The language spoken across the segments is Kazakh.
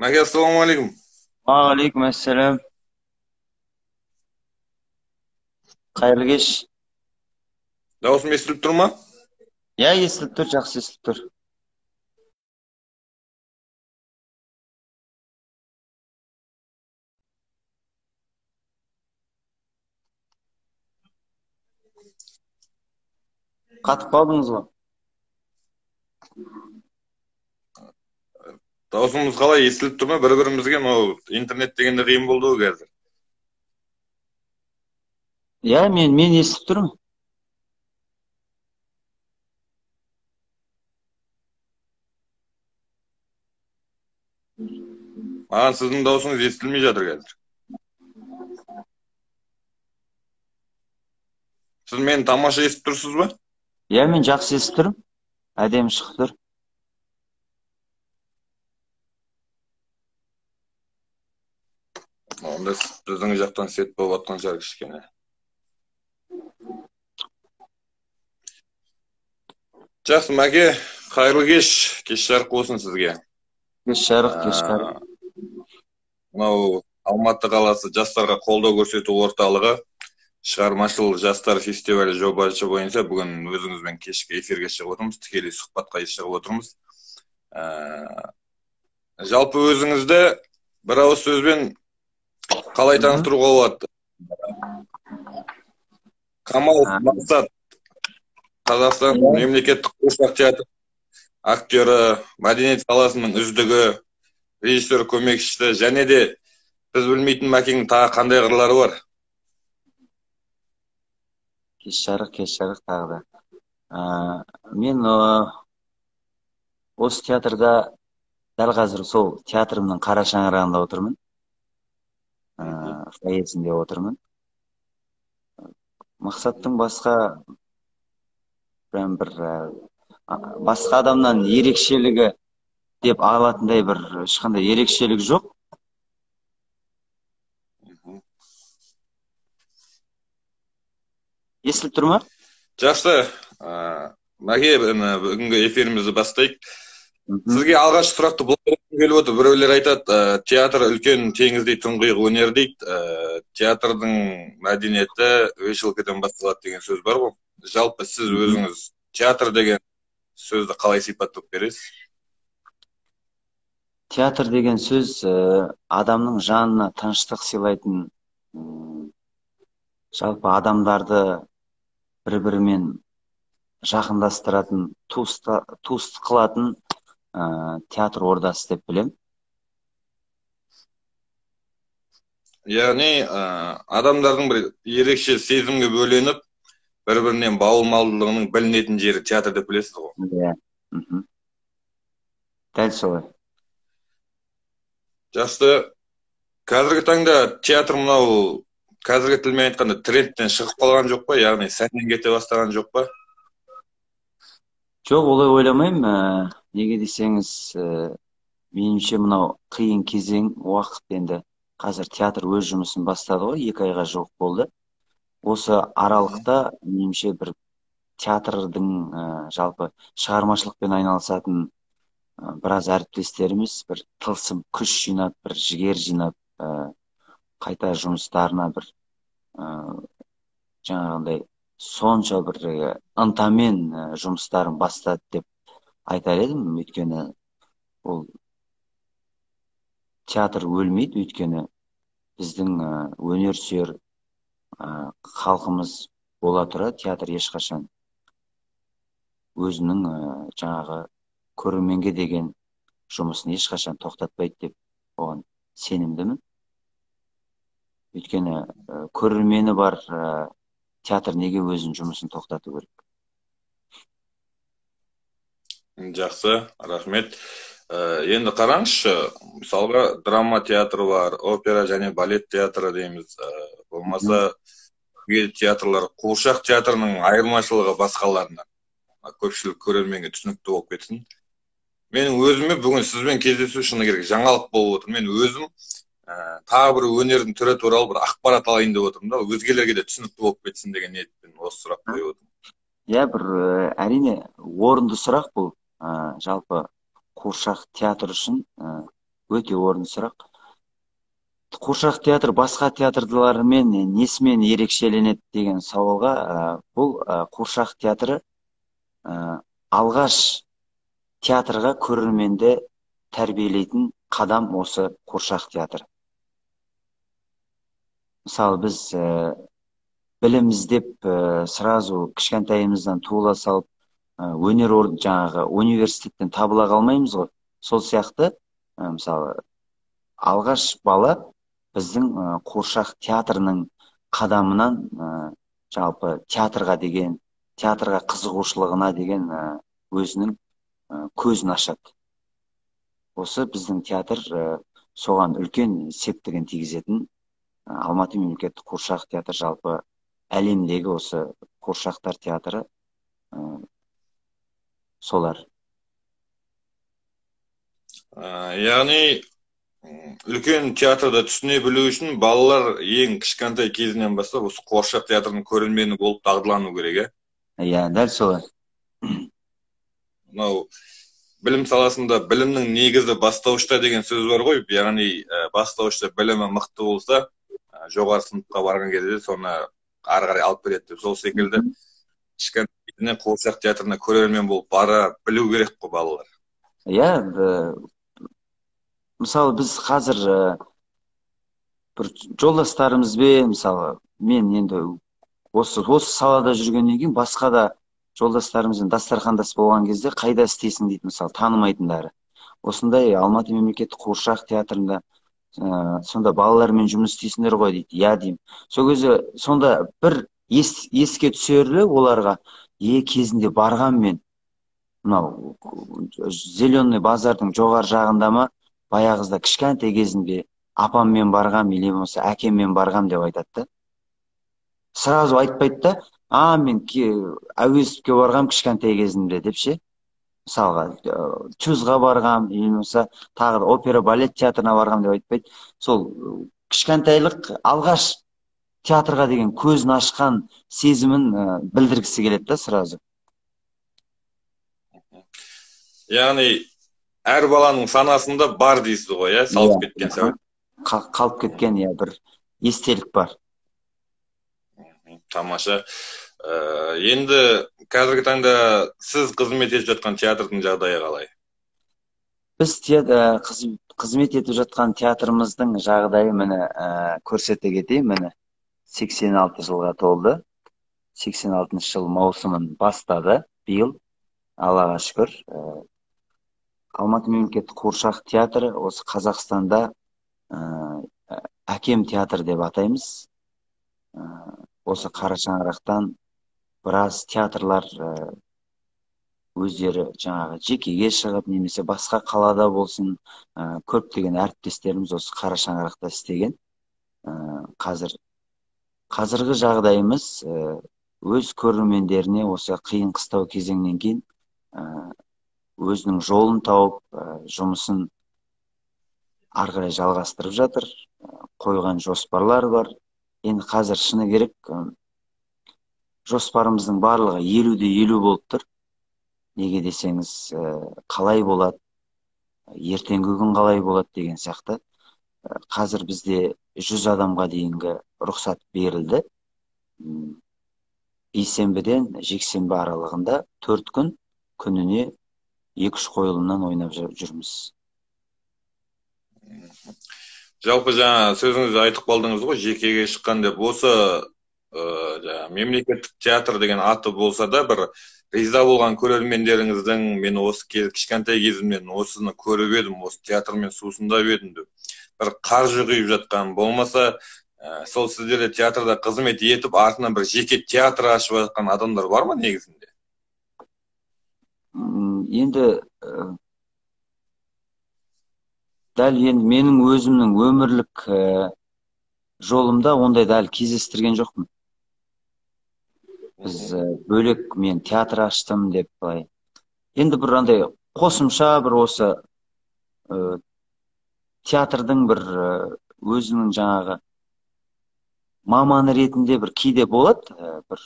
Мәке, ассалаумағалейкум. Алейкум ассалам. Қайырлы кеш. Дауысым естіліп тұр ма? Я, естіліп тұр, жақсы естіліп тұр. Қатып қалдыңыз ғой. Дауысымыз қалай естіліп тұр ма? Бір-бірімізге мынау интернет дегенде қиын болды ғой қазір. Я, мен естіліп тұрмын. Маған сіздің дауысыңыз естілмей жатыр қазір. Сіз мені тамаша естіп тұрсыз ба? Я, мен жақсы естіліп тұрмын. Әдемі шығып тұр. Онда біздің жақтан сет болып жатқан шығар кішкене. Жақсы, Мәке, қайырлы кеш. Кеш жарық болсын сізге. Кеш жарық, кеш жарық. Мынау Алматы қаласы жастарға қолдау көрсету орталығы шығармашыл жастар фестивалі жобасы бойынша бүгін өзіңізбен кешкі эфирге шығып отырмыз, тікелей сұхбатқа шығып отырмыз. Жалпы өзіңізді бір ауыз сөзбен қалай таныстыруға болады? Камал Мақсат, Қазақстан мемлекеттік қуыршақ театр актері, мәдениет саласының үздігі, режиссер көмекшісі, және де біз білмейтін Мәкеңнің тағы қандай қырлары бар? Кеш жарық тағы да. Мен осы театрда дәл қазір сол театрымның қара шаңырағында отырмын. Фойесінде отырмын. Мақсаттың басқа басқа адамнан ерекшелігі деп алатындай бір ешқандай ерекшелік жоқ. Естіліп тұр ма? Жақсы. Мәке, бүгінгі эфирімізді бастайық. Сізге алғашқы сұрақты былай келіп отыр. Біреулер айтады, театр үлкен теңіздей тұңғиық өнер дейді. Театрдың мәдениеті вешалкадан басталады деген сөз бар ғой. Жалпы сіз өзіңіз театр деген сөзді қалай сипаттап бересіз? Театр деген сөз адамның жанына тыныштық сыйлайтын, жалпы адамдарды бір-бірімен жақындастыратын, туыс қылатын театр ордасы деп білем. Яғни адамдардың бір ерекше сезімге бөленіп, бір-бірінен бауырмалдығының білінетін жері театр деп білесіз ғой. Иә. Дәл солай. Жақсы. Қазіргі таңда театр мынау қазіргі тілмен айтқанда трендтен шығып қалған жоқ па? Яғни сәннен кете бастаған жоқ па? Жоқ, олай ойламаймын. Неге десеңіз, меніңше мынау қиын кезең уақыт, енді қазір театр өз жұмысын бастады ғой, 2 айға жуық болды. Осы аралықта меніңше бір театрдың жалпы шығармашылықпен айналысатын біраз әріптестеріміз бір тылсым күш жинап, бір жігер жинап, қайта жұмыстарына бір жаңағындай сонша бір ынтамен жұмыстарын бастады деп айтар едім. Өйткені ол театр өлмейді, өйткені біздің өнер сүйер халқымыз бола тұра театр ешқашан өзінің жаңағы көрерменге деген жұмысын ешқашан тоқтатпайды деп оған сенімдімін. Өйткені көрермені бар театр неге өзінің жұмысын тоқтату керек? Жақсы, рахмет. Енді қараңызшы, мысалға драма театры бар, опера және балет театры дейміз. Болмаса театрлар, қуыршақ театрының айырмашылығы басқаларынан көпшілік көрерменге түсінікті болып кетсін. Менің өзіме бүгін сізбен кездесу шыны керек жаңалық болып отыр. Мен өзім тағы бір өнердің түрі туралы бір ақпарат алайын деп отырмын да, өзгелерге де түсінікті болып кетсін деген ниетпен осы сұрақ қойып отырмын. Иә, бір әрине орынды сұрақ бұл. Жалпы қуыршақ театр үшін өте орынды сұрақ. Қуыршақ театр басқа театрлармен несімен ерекшеленеді деген сауалға, бұл қуыршақ театры алғаш театрға көрерменді тәрбиелейтін қадам осы қуыршақ театры. Мысалы, біз білім іздеп сразу кішкентайымыздан туыла салып өнер жаңағы университеттен табыла қалмаймыз ғой. Сол сияқты, мысалы, алғаш бала біздің қуыршақ театрының қадамынан жалпы театрға деген, театрға қызығушылығына деген өзінің көзін ашады. Осы біздің театр соған үлкен септігін тигізетін. Алматы мемлекеттік қуыршақ театры жалпы әлемдегі осы қуыршақтар театры солар. Яғни үлкен театрда түсіне білу үшін балалар ең кішкентай кезінен бастап осы қуыршақ театрының көрермені болып дағдылану керек, Иә, дәл солай. Мынау білім саласында білімнің негізі бастауышта деген сөз бар ғой. Яғни бастауышта білімі мықты болса, жоғары сыныпқа барған кезде соны ары қарай алып береді деп. Сол секілді кішкентай қуыршақ театрына көрермен болып бара білу керек қой балалар. Иә, мысалы біз қазір бір жолдастарымызбен, мысалы, мен енді осы салада жүргеннен кейін басқа да жолдастарымызбен дастархандас болған кезде қайда істейсің дейді, мысалы, танымайтындары. Осындай Алматы мемлекеттік қуыршақ театрында сонда балалармен жұмыс істейсіңдер ғой дейді. Иә деймін. Сол кезде сонда бір еске түсерлі оларға, кезінде барған мен, мынау Зеленый базардың жоғары жағында ма, баяғызда кішкентай кезінде апаммен барғам, или болмаса әкеммен барғам деп айтады. Сразу айтпайды да, мен әуезовке барғам кішкентай кезімде деп ше. Мысалға, Чузға барғам, или болмаса тағы опера балет театрына барғам деп айтпайды. Сол кішкентайлық алғаш театрға деген көзін ашқан сезімін білдіргісі келеді да сразу. Яғни әр баланың санасында бар дейсіз ғой, салып кеткен сәуле. Қалып кеткен, бір естелік бар. Тамаша. Енді қазіргі таңда сіз қызмет етіп жатқан театрдың жағдайы қалай? Біз қызмет етіп жатқан театрымыздың жағдайы міне көрсете кетейін. Міне 86 жылға толды. 86 жыл маусымын бастады биыл. Аллаға шүкір. Алматы мемлекеттік қуыршақ театры осы Қазақстанда әкем театр деп атаймыз. Осы қара шаңырақтан біраз театрлар өздері жаңағы жекеге шығып, немесе басқа қалада болсын, көптеген әріптестеріміз осы қара шаңырақта істеген. Қазіргі жағдайымыз өз көрермендеріне осы қиын қыстау кезеңнен кейін өзінің жолын тауып, жұмысын ары қарай жалғастырып жатыр. Қойған жоспарлар бар. Енді қазір шыны керек, жоспарымыздың барлығы 50-де 50 болып тұр. Неге десеңіз, қалай болады, ертеңгі күн қалай болады деген сияқты. Қазір бізде 100 адамға дейінгі рұқсат берілді. Бейсенбіден жексенбі аралығында 4 күн күніне 2-3 қойылымнан ойнап жүрміз. Жалпы жаңа сөзіңізді айтып қалдыңыз ғой, жекеге шыққан деп. Осы мемлекеттік театр деген аты болса да, бір риза болған көрермендеріңіздің мен осы кішкентай кезімнен осыны көріп едім, осы театрмен сусындап едім деп бір қаржы құйып жатқан болмаса, сол сіздерде театрда қызмет етіп артынан бір жеке театр ашып жатқан адамдар бар ма негізінде? Енді дәл енді менің өзімнің өмірлік жолымда ондай дәл кездестірген жоқпын. Біз бөлек мен театр аштым деп былай. Енді бір андай қосымша бір осы театрдың бір өзінің жаңағы маманы ретінде бір кейде болады, бір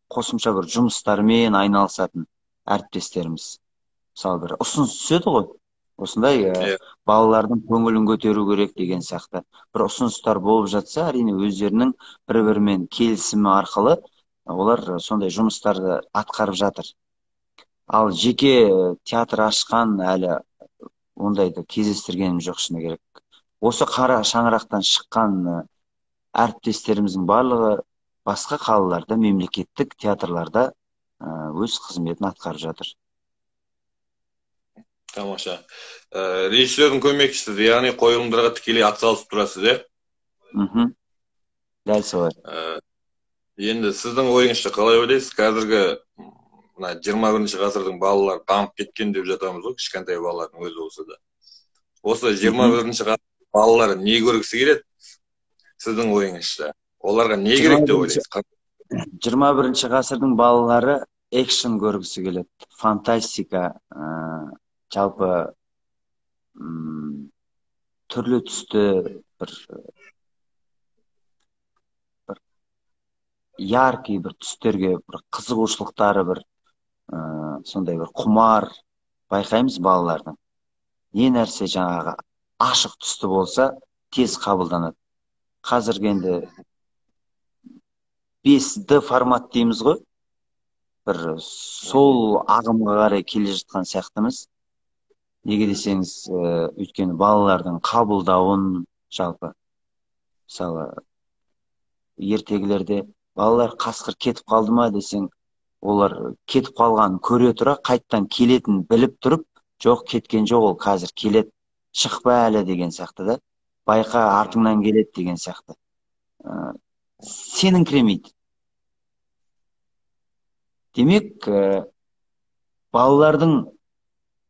қосымша бір жұмыстармен айналысатын әріптестеріміз. Мысалы бір ұсыныс түседі ғой, осындай балалардың көңілін көтеру керек деген сияқты бір ұсыныстар болып жатса, әрине өздерінің бір-бірімен келісімі арқылы олар сондай жұмыстарды атқарып жатыр. Ал жеке театр ашқан әлі ондайды кездестіргенім жоқ, шыны керек. Осы қара шаңырақтан шыққан әріптестеріміздің барлығы басқа қалаларда, мемлекеттік театрларда өз қызметін атқарып жатыр. Тамаша. Режиссердің көмекшісіз, яғни қойылымдарға тікелей атсалысып тұрасыз, Дәл солай. Енді сіздің ойыңызша қалай ойлайсыз? Қазіргі 21 ғасырдың балалары дамып кеткен деп жатамыз ғой, кішкентай балалардың өзі болса да. Осы 21 ғасыр балалары не көргісі келеді? Сіздің ойыңызша, оларға не керек деп ойлайсыз? 21 ғасырдың балалары экшен көргісі келеді, фантастика, жалпы түрлі түсті бір яркий бір түстерге бір қызығушылықтары бір сондай бір құмар байқаймыз балалардың. Не нәрсе жаңағы ашық түсті болса, тез қабылданады. Қазіргі енді 5D формат дейміз ғой, бір сол ағымға қарай келе жатқан сияқтымыз. Неге десеңіз, өйткені балалардың қабылдауын жалпы, мысалы, ертегілерде балалар қасқыр кетіп қалды ма десең, олар кетіп қалғанын көре тұра қайттан келетін біліп тұрып, жоқ, кеткен жоқ, ол қазір келеді, шықпа әлі деген сияқты да, байқа артыңнан келеді деген сияқты. Сеніңкіремейді. Демек, балалардың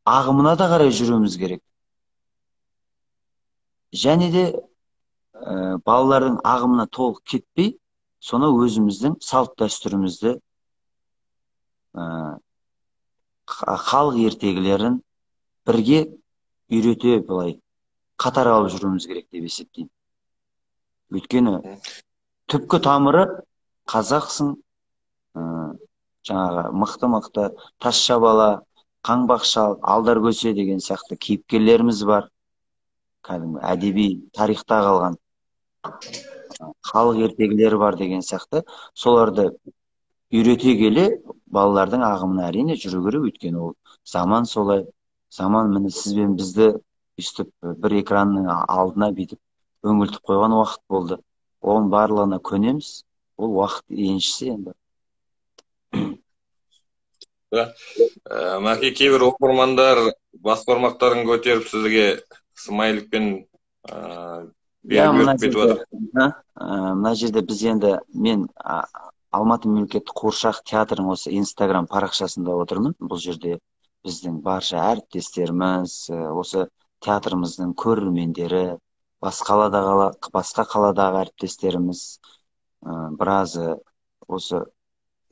ағымына да қарай жүруіміз керек. Және де балалардың ағымына толық кетпей, соны өзіміздің салт дәстүрімізді, халық ертегілерін бірге үйрете былай қатар алып жүруіміз керек деп есептеймін. Өйткені түпкі тамыры қазақсың, жаңағы мықты-мықты тазша бала, қаңбақ шал, алдар көсе деген сияқты кейіпкерлеріміз бар. Кәдімгі әдеби тарихта қалған халық ертегілері бар деген сияқты. Соларды үйрете келе балалардың ағымына әрине жүру керек, өйткені ол заман солай. Заман міне сізбен бізді өйстіп бір экранның алдына бүйтіп өңілтіп қойған уақыт болды. Оның барлығына көнеміз. Ол уақыт еншісі енді. Мәке, кейбір оқырмандар бас бармақтарын көтеріп сізге смайликпен мына жерде біз енді мен Алматы мемлекеттік қуыршақ театрының осы Инстаграм парақшасында отырмын. Бұл жерде біздің барша әріптестеріміз, осы театрымыздың көрермендері, басқа қаладағы әріптестеріміз біразы осы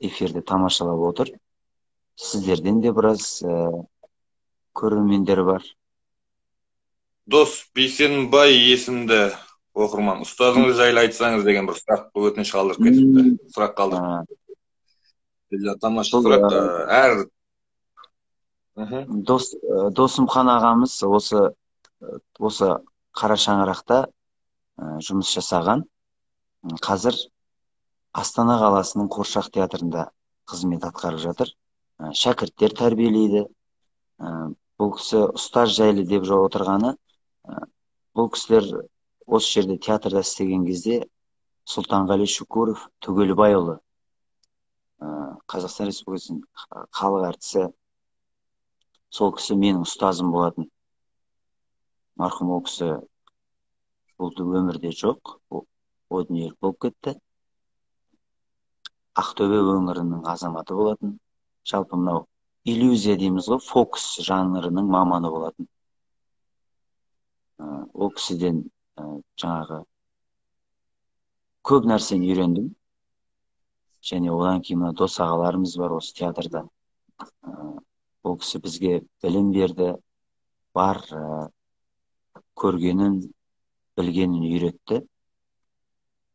эфирді тамашалап отыр. Сіздерден де біраз көрермендер бар. Дос Бейсенбай есімді оқырман, ұстазыңыз жайлы айтсаңыз деген бір сұрақ өтініш қалдырып кетіпті. Сұрақ қалдырып. Тамаша сұрақ. Досымхан ағамыз осы қара шаңырақта жұмыс жасаған. Қазір Астана қаласының Қуыршақ театрында қызмет атқарып жатыр. Шәкірттер тәрбиелейді. Бұл кісі ұстаз жайлы деп отырғаны, бұл кісілер осы жерде театрда істеген кезде Сұлтанғали Шүкуров Түгелбайұлы Қазақстан Республикасының халық әртісі. Сол кісі менің ұстазым болатын. Марқұм ол кісі бұл өмірде жоқ. О дүниелік болып кетті. Ақтөбе өңірінің азаматы болатын. Жалпы мынау иллюзия дейміз ғой, фокус жанрының маманы болатын. Ол кісіден жаңағы көп нәрсені үйрендім. Және одан кейін мына дос ағаларымыз бар осы театрда. Ол кісі бізге білім берді, бар көргенін, білгенін үйретті.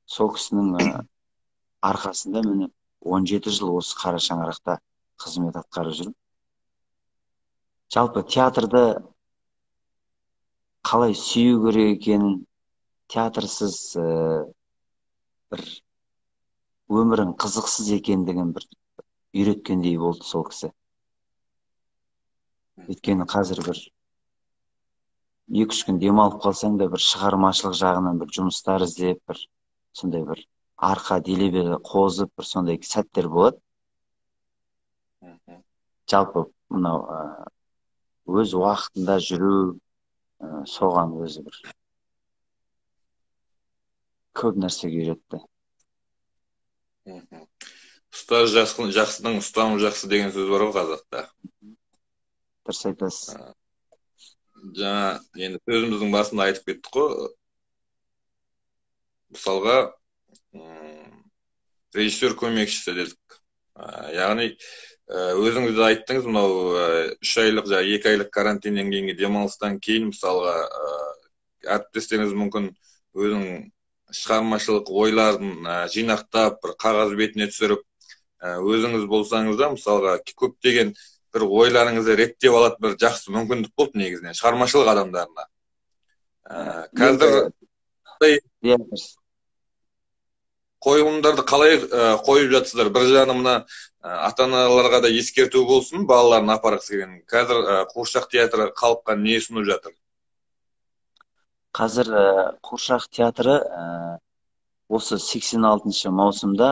Сол кісінің арқасында міне 17 жыл осы қара шаңырақта қызмет атқарып жүрмін. Жалпы театрды қалай сүю керек екенін, театрсыз бір өмірің қызықсыз екендігін бір үйреткендей болды сол кісі. Өйткені қазір бір 2-3 күн демалып қалсаң да бір шығармашылық жағынан бір жұмыстар іздеп, бір сондай бір арқа делебе қозып, бір сондай сәттер болады. Жалпы мынау өз уақытында жүру, соған өзі бір көп нәрсеге үйретті. Ұстаз жақсының ұстамы жақсы деген сөз бар ғой қазақта. Дұрыс айтасыз. Жаңа енді сөзіміздің басында айтып кеттік қой. Мысалға, режиссер көмекшісі дедік. Яғни өзіңіз де айттыңыз, мынау 3 айлық, 2 айлық карантиннен кейінгі демалыстан кейін мысалға әріптестеріңіз мүмкін өзінің шығармашылық ойларын жинақтап, бір қағаз бетіне түсіріп, өзіңіз болсаңыз да мысалға көптеген бір ойларыңызды реттеп алатын бір жақсы мүмкіндік болды негізінен шығармашылық адамдарына. Қазір қойылымдарды қалай қойып жатсыздар? Бір жағынан мына ата-аналарға да ескерту болсын, балаларын апарғысы келген. Қазір Қуыршақ театры халыққа не ұсынып жатыр? Қазір Қуыршақ театры осы 86 маусымда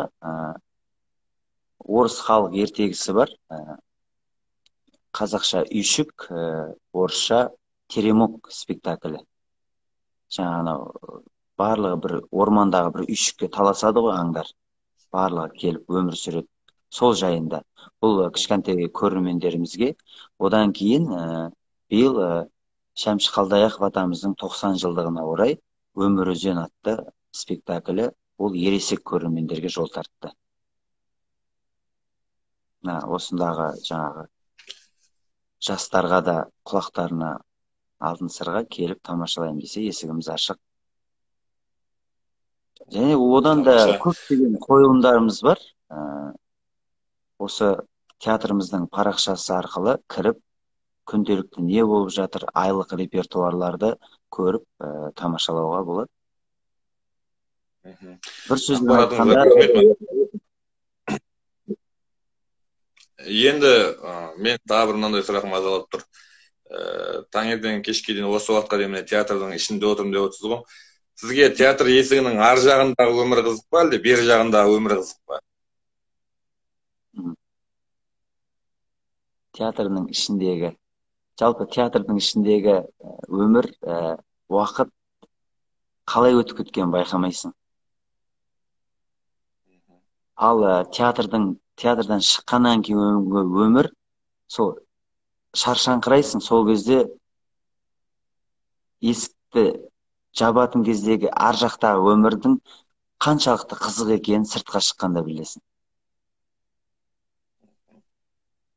орыс халық ертегісі бар. Қазақша үйшік, орысша теремок спектаклі. Жаңағы барлығы бір ормандағы бір үйшікке таласады ғой аңдар. Барлығы келіп өмір сүреді. Сол жайында. Бұл кішкентай көрермендерімізге. Одан кейін биыл Шәмші Қалдаяқов атамыздың 90 жылдығына орай Өмір өзен атты спектаклі ол ересек көрермендерге жол тартты. Осындағы жаңағы жастарға да құлақтарына алтын сырға келіп тамашалайын десе есігіміз ашық. Және одан да көптеген қойылымдарымыз бар. Осы театрымыздың парақшасы арқылы кіріп, күнделікті не болып жатыр, айлық репертуарларды көріп, тамашалауға болады. Бір сөзбен айтқанда, енді мен тағы бір мынандай сұрағым азалап тұр. Таңертең кешке дейін осы уақытқа дейін театрдың ішінде отырмын деп отырсыз ғой. Сізге театр есігінің ар жағындағы өмір қызық па, әлде бер жағындағы өмір қызық па? Театрның ішіндегі, жалпы театрдың ішіндегі өмір, уақыт қалай өтіп кеткенін байқамайсың. Ал театрдан шыққаннан кейін өмір, сол шаршаңқырайсың, сол кезде есікті жабатын кездегі ар жақтағы өмірдің қаншалықты қызық екенін сыртқа шыққанда білесің.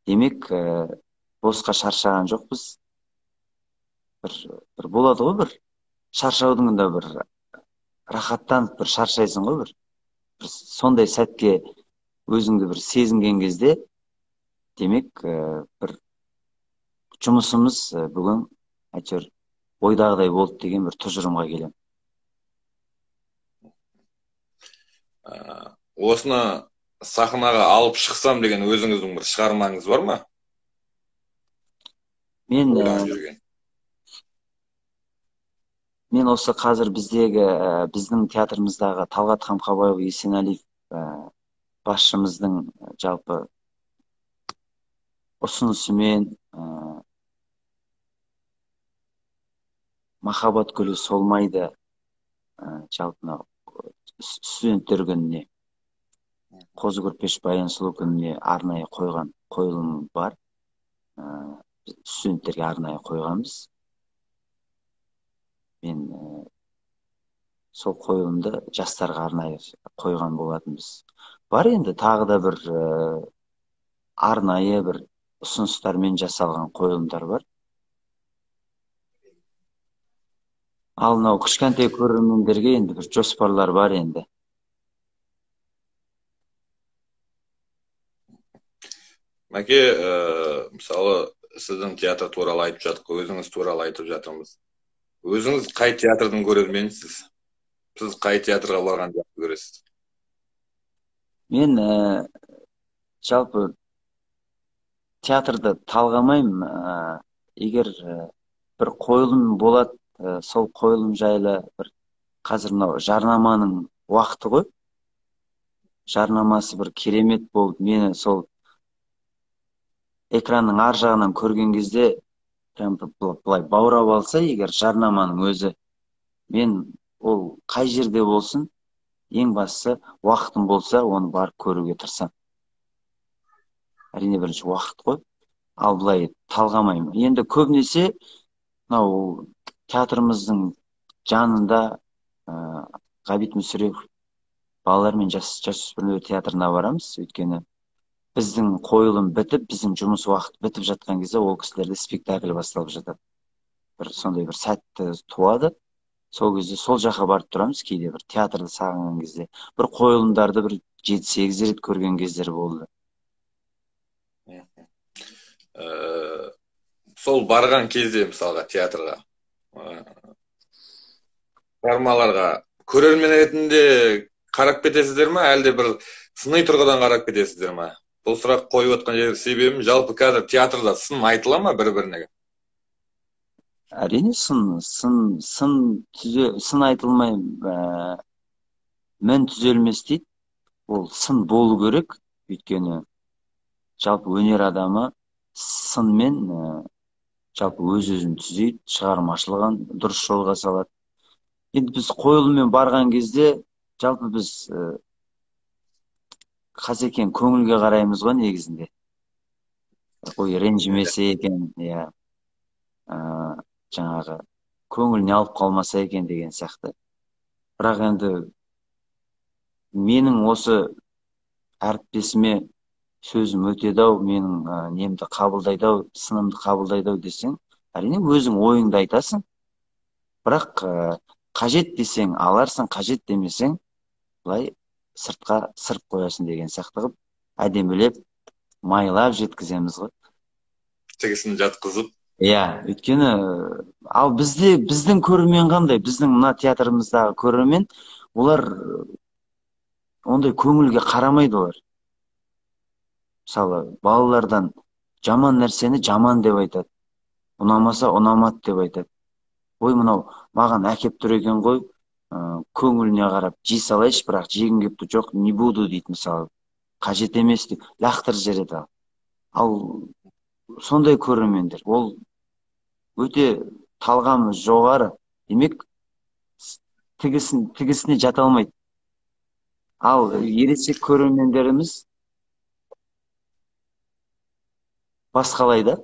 Демек, босқа шаршаған жоқпыз. Бір болады ғой, бір шаршаудың да бір рахаттанып бір шаршайсың ғой, бір сондай сәтке өзіңді бір сезінген кезде, демек, бір жұмысымыз бүгін әйтеуір ойдағыдай болды деген бір тұжырымға келем. Осыны сахнаға алып шықсам деген өзіңіздің бір шығармаңыз бар ма? Мен осы қазір біздің театрымыздағы Талғат Қамқабайұлы Есенәлиев басшымыздың жалпы ұсынысымен махаббат гүлі солмайды жалпы мынау студенттер күніне, қозы көрпеш баян сұлу күніне арнайы қойған қойылым бар. Студенттерге арнайы қойғанбыз. Мен сол қойылымды жастарға арнайы қойған болатынбыз. Бар енді тағы да бір арнайы бір ұсыныстармен жасалған қойылымдар бар. Ал мынау кішкентай көрермендерге енді бір жоспарлар бар енді. Мәке, мысалы, сіздің театр туралы айтып жаттық, өзіңіз туралы айтып жатырмыз. Өзіңіз қай театрдың көрерменісіз? Сіз қай театрға барған жақсы көресіз? Мен жалпы театрды талғамаймын. Егер бір қойылым болады, сол қойылым жайлы бір қазір мынау жарнаманың уақыты ғой. Жарнамасы бір керемет болып, мені сол экранның ар жағынан көрген кезде былай баурап алса, егер жарнаманың өзі, мен ол қай жерде болсын, ең бастысы уақытым болса, оны барып көруге тырысамын. Әрине бірінші уақыт қой. Ал былай талғамаймын. Енді көбінесе мынау театрымыздың жанында Ғабит Мүсірепов балалар мен жасөспірімдер театрына барамыз. Өйткені біздің қойылым бітіп, біздің жұмыс уақыт бітіп жатқан кезде ол кісілерде спектакль басталып жатады. Бір сондай бір сәтті туады. Сол кезде сол жаққа барып тұрамыз, кейде бір театрды сағынған кезде. Бір қойылымдарды бір 7-8 рет көрген кездер болды. Сол барған кезде, мысалға, театрға, шығармаларға көрермен ретінде қарап кетесіздер ме, әлде бір сыни тұрғыдан қарап кетесіздер ме? Бұл сұрақ қойып отқан себебім, жалпы қазір театрда сын айтыла ма бір-біріне? Әрине сын айтылмай мін түзелмес дейді. Ол сын болу керек. Өйткені жалпы өнер адамы сынмен жалпы өз-өзін түзейді, шығармашылығын дұрыс жолға салады. Енді біз қойылыммен барған кезде жалпы біз Қазекең көңілге қараймыз ғой негізінде. Ой, ренжімесе екен, жаңағы көңіліне алып қалмаса екен деген сияқты. Бірақ енді менің осы әріптесіме сөзім өтеді-ау, менің немді қабылдайды-ау, сынымды қабылдайды-ау десең, әрине өзің ойыңды айтасың. Бірақ қажет десең аларсың, қажет демесең былай сыртқа сырып қоясың деген сияқты қылып, әдемілеп, майлап жеткіземіз ғой. Тігісін жатқызып. Өйткені ал біздің көрермен қандай? Біздің мына театрымыздағы көрермен, олар ондай көңілге қарамайды олар. Мысалы, балалардан жаман нәрсені жаман деп айтады. Ұнамаса ұнамады деп айтады. Ой, мынау маған әкеп тұр екен ғой, көңіліне қарап жей салайшы, бірақ жегім кепті, жоқ, не буду дейді, мысалы. Қажет емес деп лақтырып жібереді. Ал сондай көрермендер, ол өте талғамы жоғары. Демек, тігісіне жата алмайды. Ал ересек көрермендеріміз басқалай да,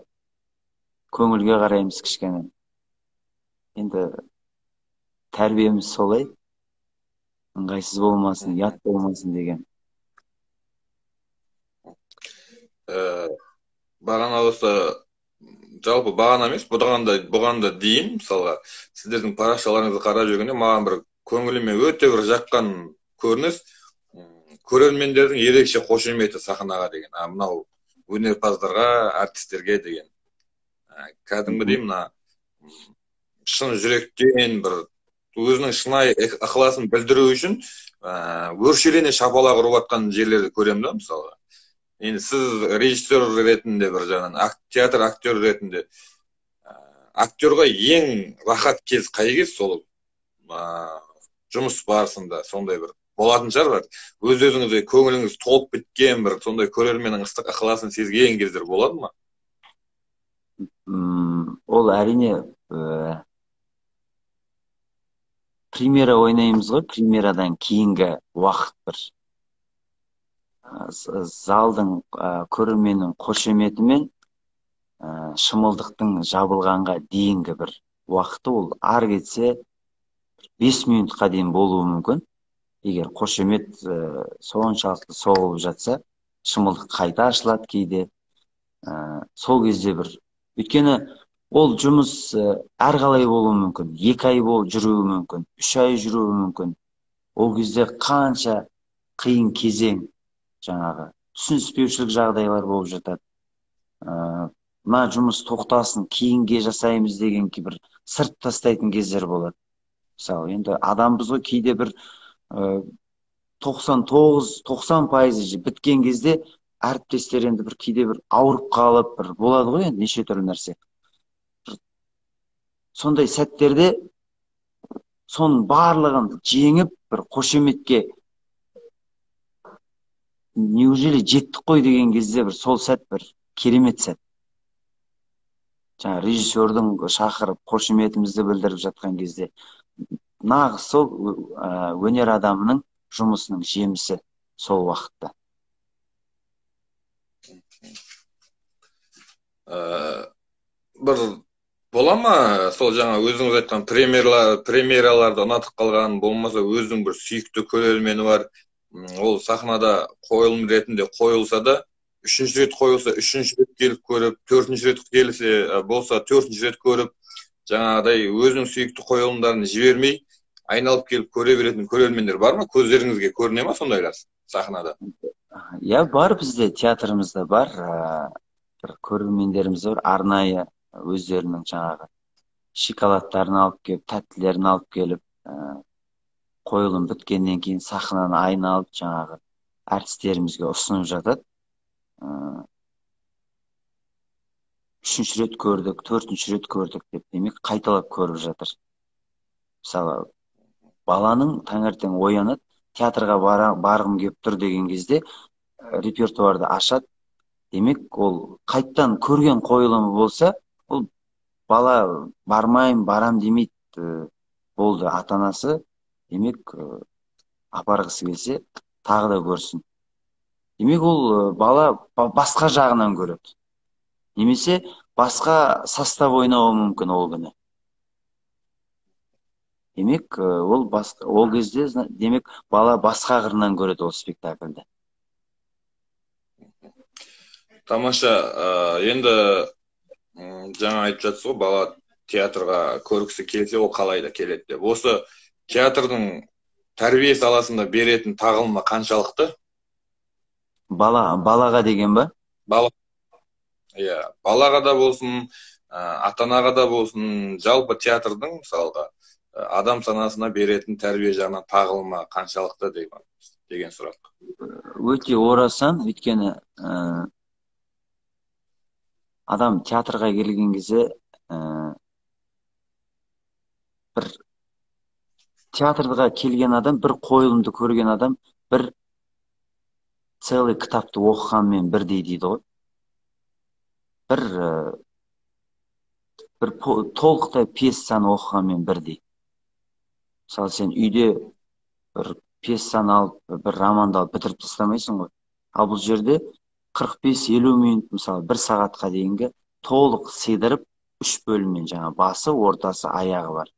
көңілге қараймыз кішкене. Енді тәрбиеміз солай, ыңғайсыз болмасын, ят болмасын деген. Бағана осы, жалпы бағана емес, бұған да дейін, мысалға, сіздердің парақшаларыңызды қарап жүргенде маған бір көңіліме өте бір жаққан көрініс, көрермендердің ерекше қошеметі сахнаға деген, мынау өнерпаздарға, артистерге деген. Кәдімгідей мына шын жүректен бір өзінің шынайы ықыласын білдіру үшін өршелене шапалақ ұрып жатқан жерлерді көремін да, мысалға. Енді сіз режиссер ретінде бір жағынан, театр актер ретінде, актерға ең рахат кез қай кез сол жұмыс барысында сондай бір болатын шығар, өз-өзіңізге көңіліңіз толып кеткен бір сондай көрерменнің ыстық ықыласын сезген кездер болады ма? Ол әрине премьера ойнаймыз ғой, премьерадан кейінгі уақыт бір залдың көрерменнің қошеметімен шымылдықтың жабылғанға дейінгі бір уақыты ол ары кетсе 5 минутқа дейін болуы мүмкін. Егер қошемет соншалықты соғылып жатса, шымылдық қайта ашылады кейде. Сол кезде бір, өйткені ол жұмыс әрқалай болуы мүмкін. 2 ай болып жүруі мүмкін, 3 ай жүруі мүмкін. Ол кезде қанша қиын кезең, жаңағы түсініспеушілік жағдайлар болып жатады. Мына жұмыс тоқтасын, кейінге жасаймыз деген бір сырт тастайтын кездер болады. Мысалы, енді адамбыз ғой, кейде бір 99-90% біткен кезде әріптестер енді бір кейде бір ауырып қалып, бір болады ғой, енді неше түрлі нәрсе. Сондай сәттерде соның барлығын жеңіп, бір қошеметке неужели жеттік қой деген кезде бір сол сәт бір керемет сәт. Жаңа режиссердің шақырып қошеметімізді білдіріп жатқан кезде нағыз сол өнер адамының жұмысының жемісі сол уақытта. Бір бола ма сол жаңа өзіңіз айтқан премьераларды ұнатып қалған, болмаса өзінің бір сүйікті көрермені бар, ол сахнада қойылым ретінде қойылса да, 3-ші рет қойылса 3-ші рет келіп көріп, 4-ші рет келсе болса 4-ші рет көріп, жаңағыдай өзінің сүйікті қойылымдарын жібермей айналып келіп көре беретін көрермендер бар ма? Көздеріңізге көріне ма сондайлар сахнада? Иә, бар, бізде театрымызда бар, бір көрермендеріміз бар, арнайы өздерінің жаңағы шоколадтарын алып келіп, тәттілерін алып келіп, қойылым біткеннен кейін сахнаны айналып жаңағы әртістерімізге ұсынып жатады. 3-ші рет көрдік, 4-ші рет көрдік деп, демек қайталап көріп жатыр. Мысалы, баланың таңертең оянады, театрға барғым келіп тұр деген кезде репертуарды ашады. Демек, ол қайттан көрген қойылымы болса, ол бала бармайым, барам демейді, болды, ата-анасы. Демек, апарғысы келсе, тағы да көрсін. Демек, ол бала басқа жағынан көреді. Немесе басқа состав ойнауы мүмкін ол күні. Демек, ол кезде, демек, бала басқа қырынан көреді ол спектакльді. Тамаша, енді жаңа айтып жатсыз ғой, бала театрға көргісі келсе, ол қалай да келеді деп. Осы театрдың тәрбие саласында беретін тағылымы қаншалықты? Балаға деген ба? Иә, балаға да болсын, ата-анаға да болсын, жалпы театрдың мысалға адам санасына беретін тәрбие жағынан тағылымы қаншалықты деген сұрақ. Өте орасан, өйткені адам театрға келген кезде бір театрға келген адам, бір қойылымды көрген адам, бір целый кітапты оқығанмен бірдей дейді ғой. Бір толықтай пьесаны оқығанмен бірдей. Мысалы, сен үйде бір пьесаны алып, бір романды алып бітіріп тастамайсың ғой. Ал бұл жерде 45-50 минут, мысалы, 1 сағатқа дейінгі толық сыйдырып 3 бөліммен, жаңа басы, ортасы, аяғы бар.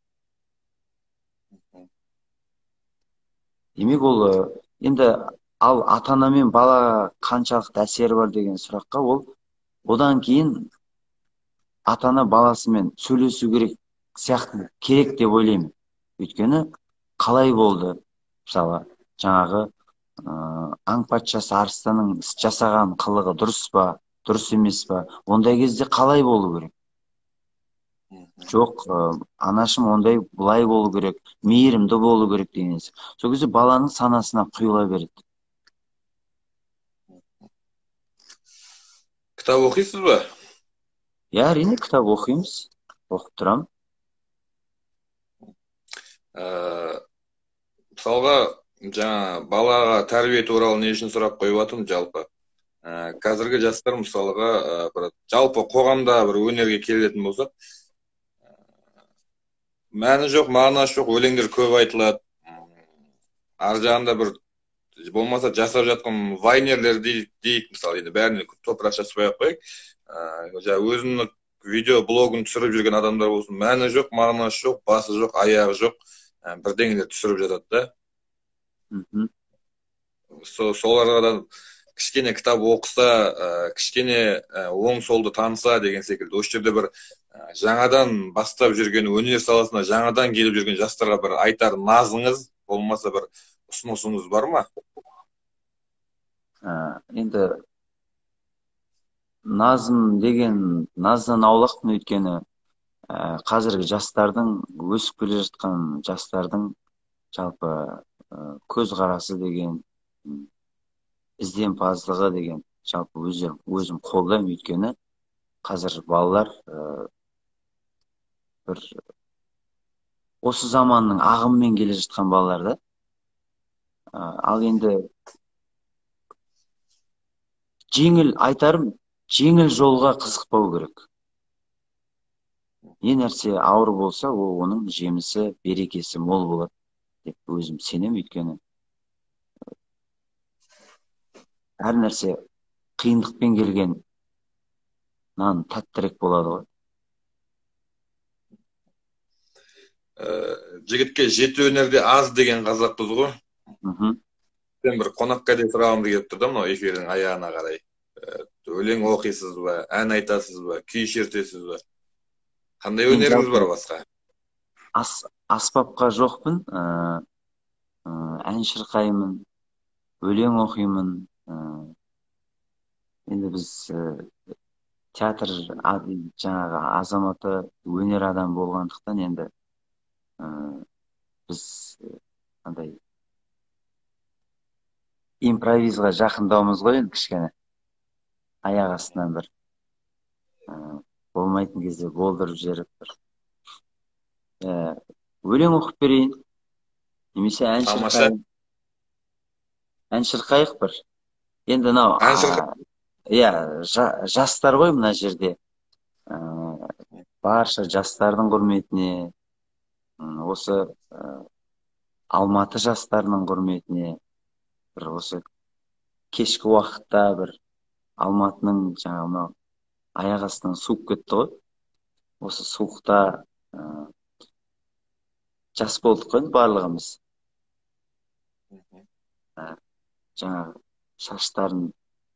Демек, ол енді ал ата-ана мен бала қаншалықты әсері бар деген сұраққа, ол одан кейін ата-ана баласымен сөйлесу керек деп ойлаймын. Өйткені қалай болды? Мысалы, жаңағы аң патшасы арыстанның жасаған қылығы дұрыс па, дұрыс емес па? Ондай кезде қалай болу керек? Жоқ, анашым ондай бұлай болу керек, мейірімді болу керек деген. Сол кезде баланың санасына құйыла береді. Кітап оқисыз ба? Иә, әрине кітап оқимыз, оқып тұрам. Мысалға, жаңа балаға тәрбие туралы не үшін сұрақ қойып жатырмын жалпы. Қазіргі жастар мысалға бір жалпы қоғамда бір өнерге келетін болсақ, мәні жоқ, мағынасы жоқ өлеңдер көп айтылады. Ар жағында бір болмаса жасап жатқан вайнерлер дейік, мысалы, енді бәріне топырақ шашпай ақ қояйық. Өзінің видео блогын түсіріп жүрген адамдар болсын, мәні жоқ, мағынасы жоқ, басы жоқ, аяғы жоқ, бірдеңелер түсіріп жатады да. Соларға да кішкене кітап оқыса, кішкене оң солды таныса деген секілді. Осы жерде бір жаңадан бастап жүрген, өнер саласына жаңадан келіп жүрген жастарға бір айтар назыңыз, болмаса бір ұсынысыңыз бар ма? Енді назым деген наздан аулақпын, өйткені қазіргі жастардың, өсіп келе жатқан жастардың жалпы көзқарасы деген, ізденімпаздығы деген жалпы өзім қолдаймын. Өйткені қазір балалар бір осы заманның ағымымен келе жатқан балалар да. Ал енді жеңіл жолға қызықпау керек. Не нәрсе ауыр болса, оның жемісі, берекесі мол болады деп өзім сенемін. Өйткені әр нәрсе қиындықпен келген нан тәттірек болады ғой. Жігітке жеті өнерде аз деген қазақпыз ғой. Сен бір қонаққа деп сұрағымды келіп тұр да, мынау эфирдің аяғына қарай. Өлең оқисыз ба, ән айтасыз ба, күй шертесіз ба? Қандай өнеріңіз бар басқа? Аспапқа жоқпын, ән шырқаймын, өлең оқимын. Енді біз театр жаңағы азаматы, өнер адам болғандықтан енді біз андай импровизға жақындауымыз ғой, енді кішкене аяқ астынан бір болмайтын кезде болдырып жіберіп бір өлең оқып берейін, немесе ән шырқайық бір. Енді мынау жастар ғой мына жерде, барша жастардың құрметіне, осы Алматы жастарының құрметіне, бір осы кешкі уақытта бір Алматының жаңағы мынау аяқ астынан суып кетті ғой. Осы суықта жас болдық қой барлығымыз. Жаңағы шаштарын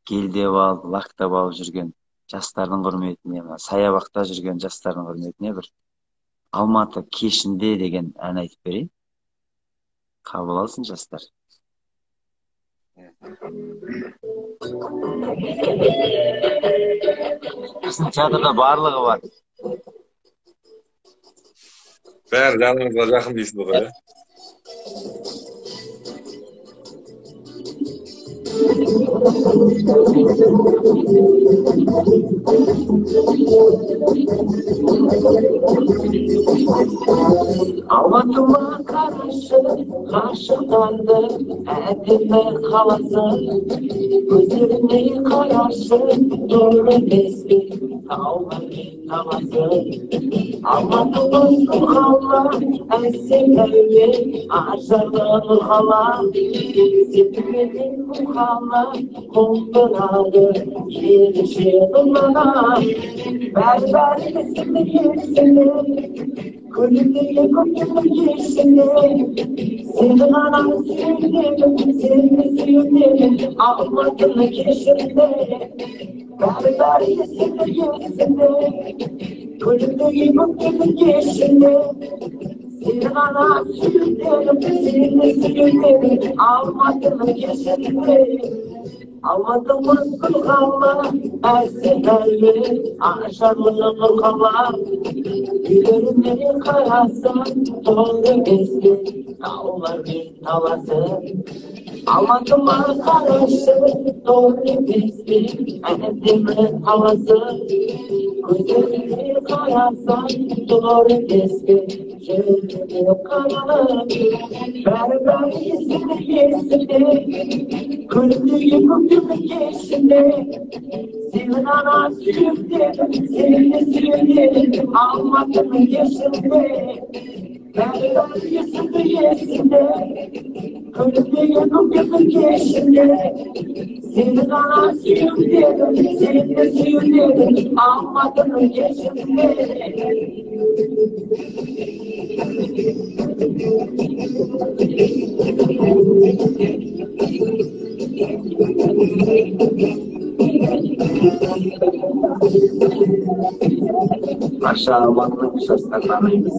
гелдеп алып, лактап алып жүрген жастардың құрметіне, саябақта жүрген жастардың құрметіне бір Алматы кешінде деген ән айтып берейін. Қабыл алсын жастар. Біздің театрда барлығы бар. Бәрі жаныңызға жақын дейсіз ғой, иә? Алматыма қарашы, ғашықтарды әдемі қаласы, көздеріне қарашы, нұры беспе таулар мен таласы. Алматымыздың қала, әсем әуе, ажарлы нұр қала, сендігеден бұл қала, құлпынады, ерекше қылмана. Бәрі есімді есімде, көлімдегі көктемді есімде, сені ғана сүйемін, сені сүйемін, Алматыны кешірде. Бәрі есімді есімде, көлімдегі көктемді есімде, сені ғана сүйемін, сені сүйемін, Алматыны кешірде. Алматымыздың қала, әсем әуе, ажарлы нұр қала, үйлеріне қарасаң, толы беске таулар мен таласы. Almatıma karşı doğru keskin Anneme havası Gözlerimi kararsan doğru keskin Şöyle kanalı Berber yüzünü yersine Kulübü geçine Senin ana sürümde Seni sürümde Almatıma yaşımda Berber yüzünü yersine Kulübü geçine Senin ana sürümde Seni sürümde Almatıma yaşımda Aşağı almakla şaşırtanıyız.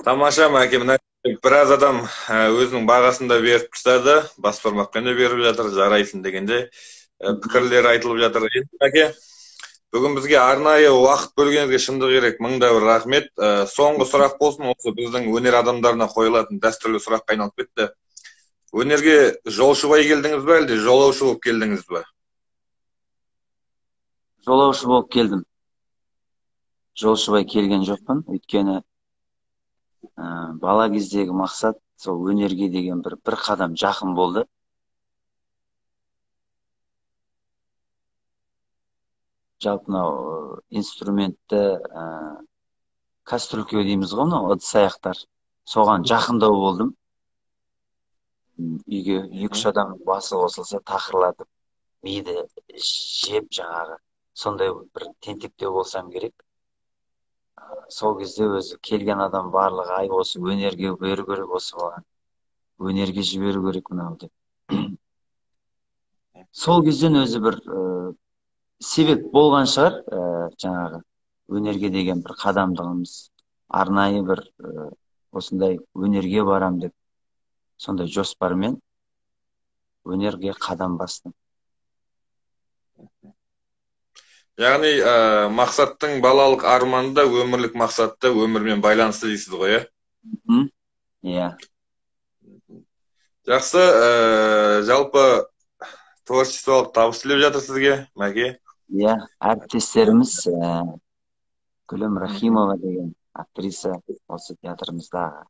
Тамаша, Мәке, мына біраз адам өзінің бағасын да беріп тастады, бас бармақпен де беріп жатыр, жарайсың дегенде пікірлер айтылып жатыр. Енді Мәке, бүгін бізге арнайы уақыт бөлгеніңізге шындық керек, мыңда бір рахмет. Соңғы сұрақ болсын, осы біздің өнер адамдарына қойылатын дәстүрлі сұраққа айналып кетті. Өнерге жолшыбай келдіңіз бе, әлде жолаушы болып келдіңіз бе? Жолаушы болып келдім. Жолшыбай келген жоқпын, өйткені бала кездегі мақсат сол өнерге деген бір қадам жақын болды. Жалпы мынау инструментті кастрюльке дейміз ғой, мынау ыдыс аяқтар. Соған жақындау болдым. Үйге 2-3 адам басы қосылса тақырлатып, миды жеп жаңағы сондай бір тентектеу болсам керек. Сол кезде өзі келген адам барлығы ай осы өнерге беру керек, осы болған өнерге жіберу керек мынау деп. Сол кезден өзі бір себеп болған шығар, жаңағы өнерге деген бір қадамдығымыз, арнайы бір осындай өнерге барам деп сондай жоспармен өнерге қадам бастым. Яғни мақсаттың балалық арманы да өмірлік мақсатты өмірмен байланысты дейсіз ғой, иә? Иә. Жақсы, жалпы творчестволық табыс тілеп жатыр сізге, Мәке. Иә, әріптестеріміз Гүлім Рахимова деген актриса осы театрымыздағы.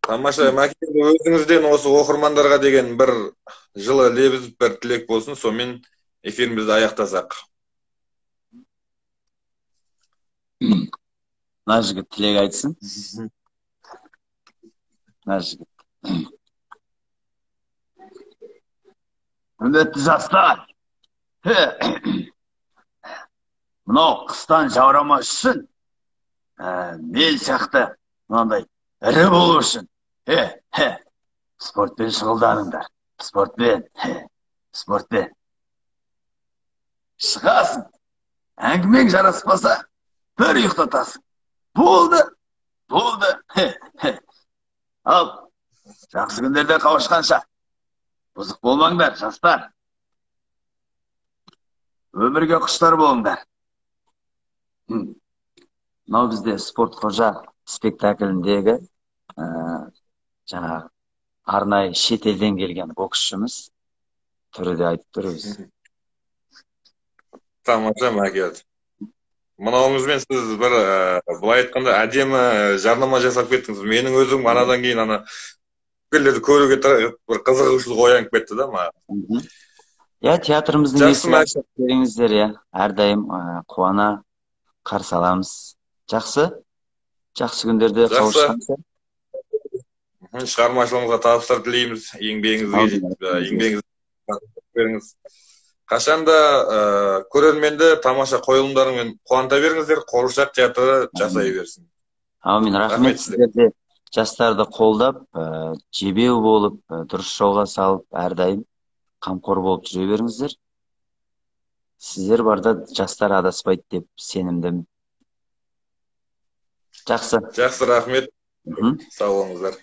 Тамаша, Мәке, өзіңізден осы оқырмандарға деген бір жылы лебіз бір тілек болсын, сонымен эфирімізді аяқтасақ. Мына жігіт тілек айтсын. Мына жігіт. Құрметті жастар, мынау қыстан жаурамас үшін, мен сияқты мынандай ірі болу үшін, спортпен шұғылданыңдар. Спортпен. Шығасың, әңгімең жараспаса, бір ұйықтатасың. Болды. Ал, жақсы күндерде қауышқанша. Бұзық болмаңдар, жастар. Өмірге құштар болыңдар. Мынау бізде спорт қожа спектакліндегі жаңағы арнайы шетелден келген боксшымыз түрі де айтып тұрмыз. Тамаша, Мәке. Мынауыңызбен сіз бір былай айтқанда әдемі жарнама жасап кеттіңіз. Менің өзім анадан кейін пікірлерді көруге бір қызығушылық оянып кетті да маған. Иә, театрымыздың есігі ашық беріңіздер, иә. Әрдайым қуана қарсы аламыз. Жақсы күндерде қауышқанша. Шығармашылығыңызға табыстар тілейміз. Еңбегіңізге беріңіз. Қашанда көрерменді тамаша қойылымдарымен қуанта беріңіздер, қуыршақ театры жасай берсін. Аумин, рахмет сіздерде жастарды қолдап, жебеу болып, дұрыс жолға салып, әрдайым қамқор болып жүре беріңіздер. Сіздер барда жастар адаспайды деп сенімдімін. Жақсы, рахмет. Сау болыңыздар.